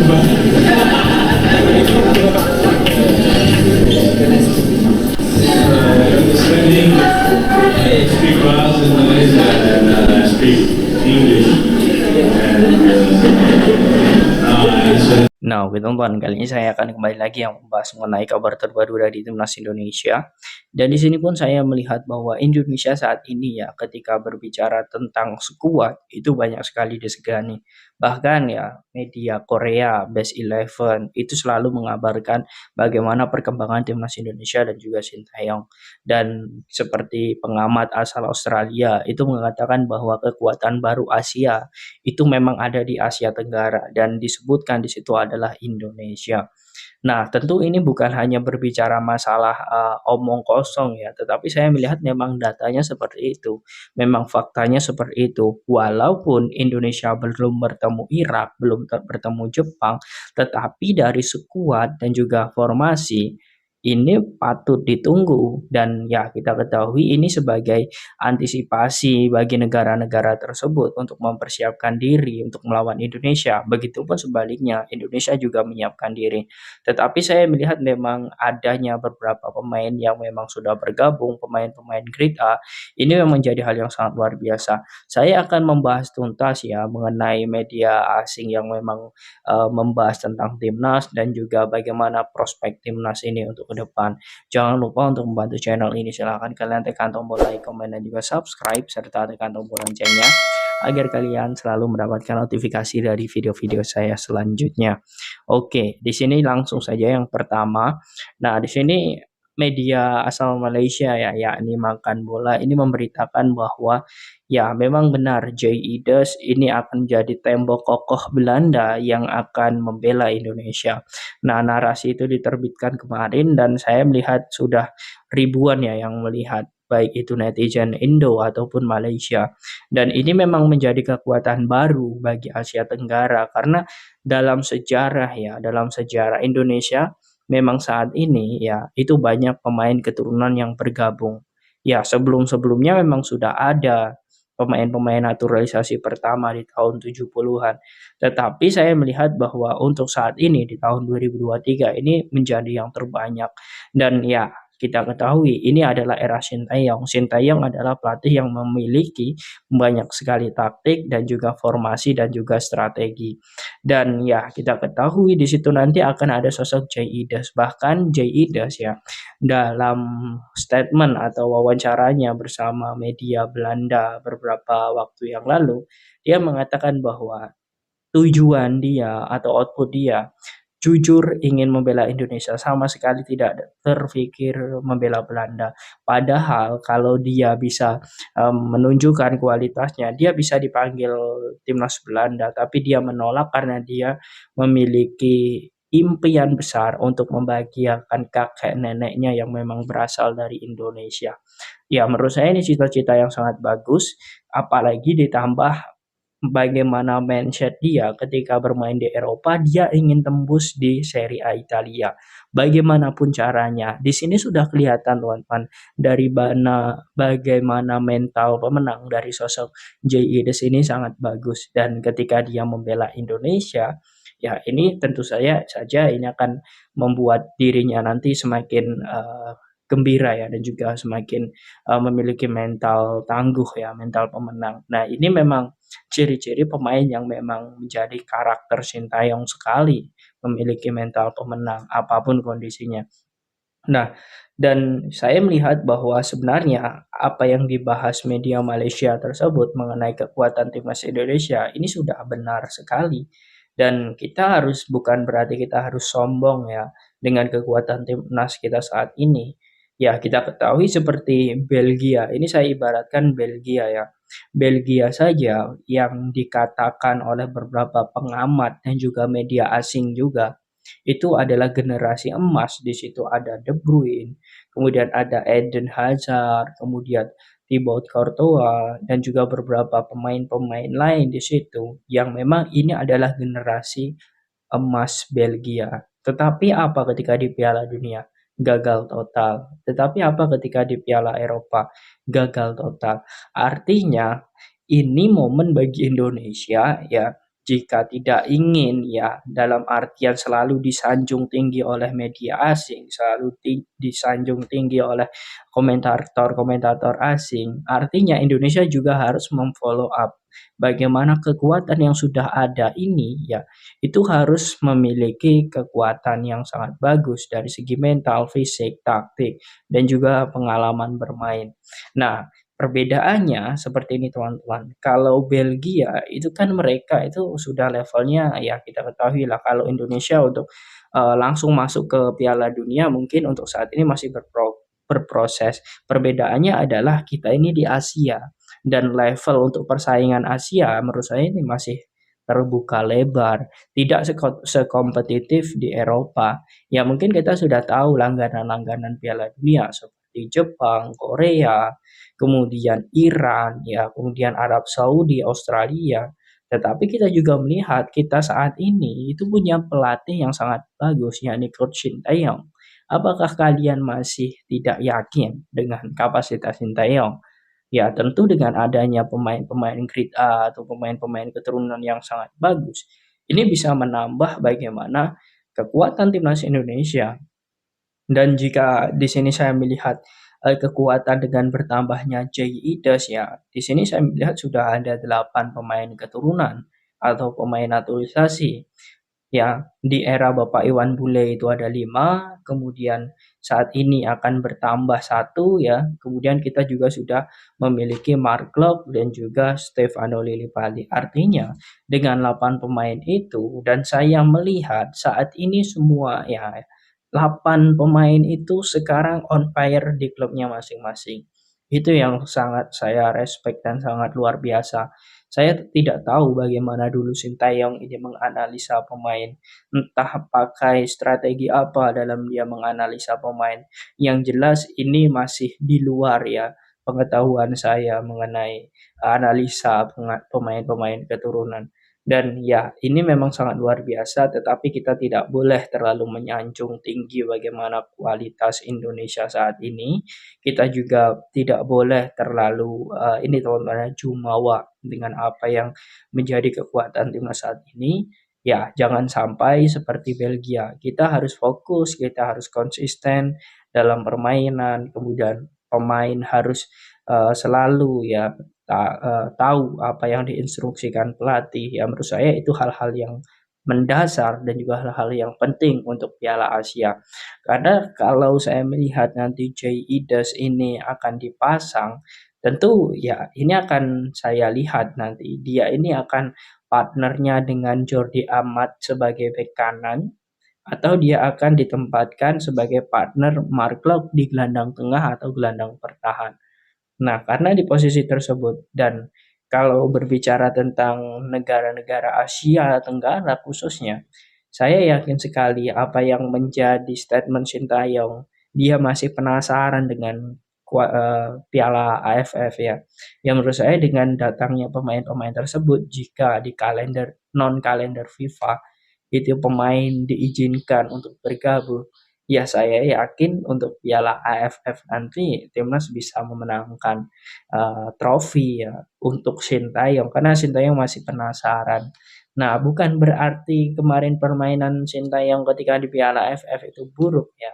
Understanding, I speak Bahasa Indonesia and I speak English. Nah, oke teman-teman, kali ini saya akan kembali lagi yang membahas mengenai kabar terbaru dari timnas Indonesia. Dan di sini pun saya melihat bahwa Indonesia saat ini ya, ketika berbicara tentang skuad itu banyak sekali disegani. Bahkan ya media Korea, Best Eleven itu selalu mengabarkan bagaimana perkembangan timnas Indonesia dan juga Sintayong. Dan seperti pengamat asal Australia itu mengatakan bahwa kekuatan baru Asia itu memang ada di Asia Tenggara dan disebutkan di situ adalah Indonesia. Nah, tentu ini bukan hanya berbicara masalah omong kosong ya, tetapi saya melihat memang datanya seperti itu. Memang faktanya seperti itu. Walaupun Indonesia belum bertemu Irak, belum bertemu Jepang, tetapi dari skuad dan juga formasi ini patut ditunggu dan ya kita ketahui ini sebagai antisipasi bagi negara-negara tersebut untuk mempersiapkan diri untuk melawan Indonesia. Begitupun sebaliknya, Indonesia juga menyiapkan diri. Tetapi saya melihat memang adanya beberapa pemain yang memang sudah bergabung, pemain-pemain grade A, ini memang menjadi hal yang sangat luar biasa. Saya akan membahas tuntas ya mengenai media asing yang memang membahas tentang timnas dan juga bagaimana prospek timnas ini untuk ke depan. Jangan lupa untuk membantu channel ini, silahkan kalian tekan tombol like, komen, dan juga subscribe, serta tekan tombol loncengnya agar kalian selalu mendapatkan notifikasi dari video-video saya selanjutnya. Oke, di sini langsung saja yang pertama. Nah, di sini media asal Malaysia ya, yakni Makan Bola ini memberitakan bahwa ya memang benar J.I.D.E.S ini akan menjadi tembok kokoh Belanda yang akan membela Indonesia. Nah, narasi itu diterbitkan kemarin dan saya melihat sudah ribuan ya yang melihat, baik itu netizen Indo ataupun Malaysia. Dan ini memang menjadi kekuatan baru bagi Asia Tenggara karena dalam sejarah Indonesia memang saat ini ya itu banyak pemain keturunan yang bergabung. Ya, sebelum-sebelumnya memang sudah ada pemain-pemain naturalisasi pertama di tahun 70-an. Tetapi saya melihat bahwa untuk saat ini di tahun 2023 ini menjadi yang terbanyak. Dan ya kita ketahui ini adalah era Sintayong. Sintayong adalah pelatih yang memiliki banyak sekali taktik dan juga formasi dan juga strategi. Dan ya kita ketahui di situ nanti akan ada sosok J.I.D.E.S. Bahkan J.I.D.E.S ya dalam statement atau wawancaranya bersama media Belanda beberapa waktu yang lalu, dia mengatakan bahwa tujuan dia atau output dia jujur ingin membela Indonesia, sama sekali tidak terfikir membela Belanda. Padahal kalau dia bisa menunjukkan kualitasnya, dia bisa dipanggil timnas Belanda, tapi dia menolak karena dia memiliki impian besar untuk membahagiakan kakek neneknya yang memang berasal dari Indonesia. Ya, menurut saya ini cita-cita yang sangat bagus, apalagi ditambah bagaimana mindset dia ketika bermain di Eropa, dia ingin tembus di Serie A Italia. Bagaimanapun caranya, di sini sudah kelihatan teman-teman dari bagaimana mental pemenang dari sosok J.I.D.E.S ini sangat bagus dan ketika dia membela Indonesia, ya ini tentu saja ini akan membuat dirinya nanti semakin gembira ya dan juga semakin memiliki mental tangguh ya, mental pemenang. Nah, ini memang ciri-ciri pemain yang memang menjadi karakter Sintayong sekali, memiliki mental pemenang apapun kondisinya. Nah, dan saya melihat bahwa sebenarnya apa yang dibahas media Malaysia tersebut mengenai kekuatan timnas Indonesia ini sudah benar sekali. Dan kita harus, bukan berarti kita harus sombong ya dengan kekuatan timnas kita saat ini. Ya, kita ketahui seperti Belgia, ini saya ibaratkan Belgia ya. Belgia saja yang dikatakan oleh beberapa pengamat dan juga media asing juga itu adalah generasi emas. Di situ ada De Bruyne, kemudian ada Eden Hazard, kemudian Thibaut Courtois dan juga beberapa pemain-pemain lain di situ yang memang ini adalah generasi emas Belgia. Tetapi apa ketika di Piala Dunia? Gagal total. Tetapi apa ketika di Piala Eropa? Gagal total. Artinya ini momen bagi Indonesia ya jika tidak ingin ya dalam artian selalu disanjung tinggi oleh media asing, selalu disanjung tinggi oleh komentator-komentator asing, artinya Indonesia juga harus memfollow up bagaimana kekuatan yang sudah ada ini ya itu harus memiliki kekuatan yang sangat bagus dari segi mental, fisik, taktik, dan juga pengalaman bermain. Nah, perbedaannya seperti ini teman-teman. Kalau Belgia itu kan mereka itu sudah levelnya ya kita ketahui lah kalau Indonesia untuk langsung masuk ke Piala Dunia mungkin untuk saat ini masih berproses. Perbedaannya adalah kita ini di Asia dan level untuk persaingan Asia menurut saya ini masih terbuka lebar, tidak sekompetitif di Eropa. Ya mungkin kita sudah tahu langganan-langganan Piala Dunia seperti Jepang, Korea, kemudian Iran, ya, kemudian Arab Saudi, Australia. Tetapi kita juga melihat kita saat ini itu punya pelatih yang sangat bagus, yakni Coach Sintayong. Apakah kalian masih tidak yakin dengan kapasitas Sintayong? Ya, tentu dengan adanya pemain-pemain grade A atau pemain-pemain keturunan yang sangat bagus, ini bisa menambah bagaimana kekuatan timnas Indonesia. Dan jika di sini saya melihat kekuatan dengan bertambahnya Jay Idas ya, di sini saya melihat sudah ada 8 pemain keturunan atau pemain naturalisasi. Ya, di era Bapak Iwan Bule itu ada 5, kemudian saat ini akan bertambah satu ya, kemudian kita juga sudah memiliki Mark Klok dan juga Stefano Lillipali. Artinya dengan 8 pemain itu dan saya melihat saat ini semua ya 8 pemain itu sekarang on fire di klubnya masing-masing. Itu yang sangat saya respect dan sangat luar biasa. Saya tidak tahu bagaimana dulu Sintayong ini menganalisa pemain, entah pakai strategi apa dalam dia menganalisa pemain. Yang jelas ini masih di luar ya pengetahuan saya mengenai analisa pemain-pemain keturunan. Dan ya, ini memang sangat luar biasa, tetapi kita tidak boleh terlalu menyanjung tinggi bagaimana kualitas Indonesia saat ini. Kita juga tidak boleh terlalu ini teman-teman jumawa dengan apa yang menjadi kekuatan timnas saat ini. Ya, jangan sampai seperti Belgia. Kita harus fokus, kita harus konsisten dalam permainan, kemudian pemain harus selalu ya tahu apa yang diinstruksikan pelatih. Ya menurut saya itu hal-hal yang mendasar dan juga hal-hal yang penting untuk Piala Asia. Karena kalau saya melihat nanti Jay Idas ini akan dipasang, tentu ya ini akan saya lihat nanti dia ini akan partnernya dengan Jordi Amat sebagai bek kanan atau dia akan ditempatkan sebagai partner Mark Klok di gelandang tengah atau gelandang pertahanan. Nah, karena di posisi tersebut dan kalau berbicara tentang negara-negara Asia Tenggara khususnya, saya yakin sekali apa yang menjadi statement Sintayong, dia masih penasaran dengan Piala AFF ya. Yang menurut saya dengan datangnya pemain-pemain tersebut jika di kalender non kalender FIFA itu pemain diizinkan untuk bergabung, ya saya yakin untuk Piala AFF nanti timnas bisa memenangkan trofi ya untuk Sintayong karena Sintayong masih penasaran. Nah, bukan berarti kemarin permainan Sintayong ketika di Piala AFF itu buruk ya.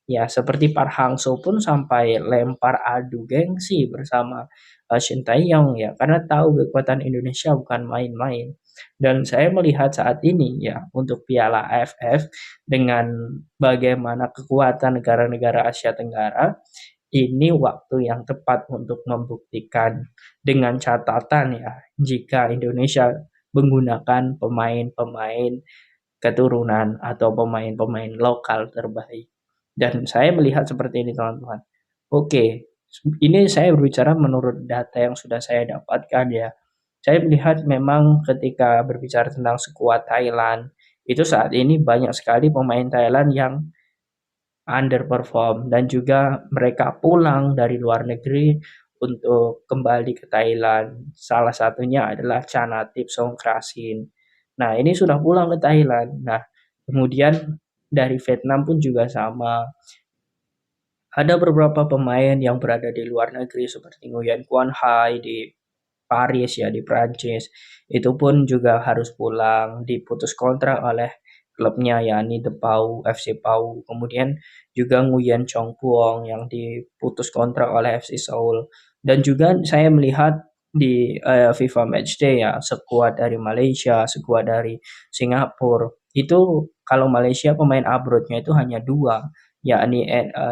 Ya, seperti Park Hang-seo pun sampai lempar adu gengsi bersama Sintayong ya, karena tahu kekuatan Indonesia bukan main-main. Dan saya melihat saat ini ya untuk Piala AFF dengan bagaimana kekuatan negara-negara Asia Tenggara, ini waktu yang tepat untuk membuktikan dengan catatan ya jika Indonesia menggunakan pemain-pemain keturunan atau pemain-pemain lokal terbaik. Dan saya melihat seperti ini teman-teman. Oke, ini saya berbicara menurut data yang sudah saya dapatkan ya. Saya melihat memang ketika berbicara tentang skuad Thailand, itu saat ini banyak sekali pemain Thailand yang underperform dan juga mereka pulang dari luar negeri untuk kembali ke Thailand. Salah satunya adalah Chanatip Songkrasin. Nah, ini sudah pulang ke Thailand. Nah, kemudian dari Vietnam pun juga sama. Ada beberapa pemain yang berada di luar negeri seperti Nguyen Quan Hai di Paris ya di Prancis. Itu pun juga harus pulang, diputus kontrak oleh klubnya yakni The Pau, FC Pau. Kemudian juga Nguyen Chong Puong yang diputus kontrak oleh FC Seoul. Dan juga saya melihat di FIFA Matchday ya, skuad dari Malaysia, skuad dari Singapura. Itu kalau Malaysia pemain abroadnya itu hanya dua, yakni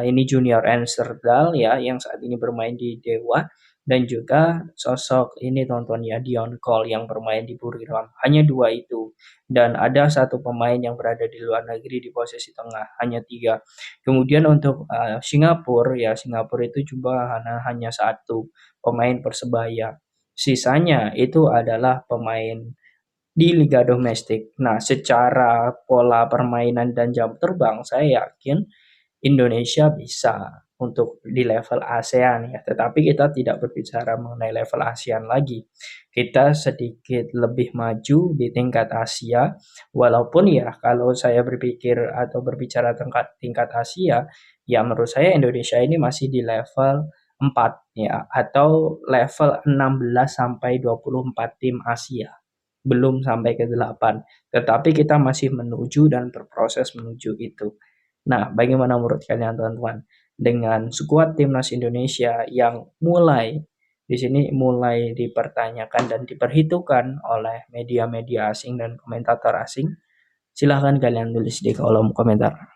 ini Junior Ernsterdal ya yang saat ini bermain di Dewa, dan juga sosok ini tonton ya Dion Cole yang bermain di Buriram. Hanya dua itu. Dan ada satu pemain yang berada di luar negeri di posisi tengah, hanya tiga. Kemudian untuk Singapura ya, Singapura itu juga hanya satu pemain Persebaya. Sisanya itu adalah pemain di liga domestik. Nah, secara pola permainan dan jam terbang, saya yakin Indonesia bisa untuk di level ASEAN ya, tetapi kita tidak berbicara mengenai level ASEAN lagi. Kita sedikit lebih maju di tingkat Asia, walaupun ya kalau saya berpikir atau berbicara tingkat Asia, ya menurut saya Indonesia ini masih di level 4 ya, atau level 16 sampai 24 tim Asia. Belum sampai ke 8, tetapi kita masih menuju dan berproses menuju itu. Nah, bagaimana menurut kalian teman-teman? Dengan skuad timnas Indonesia yang di sini mulai dipertanyakan dan diperhitungkan oleh media-media asing dan komentator asing, silahkan kalian tulis di kolom komentar.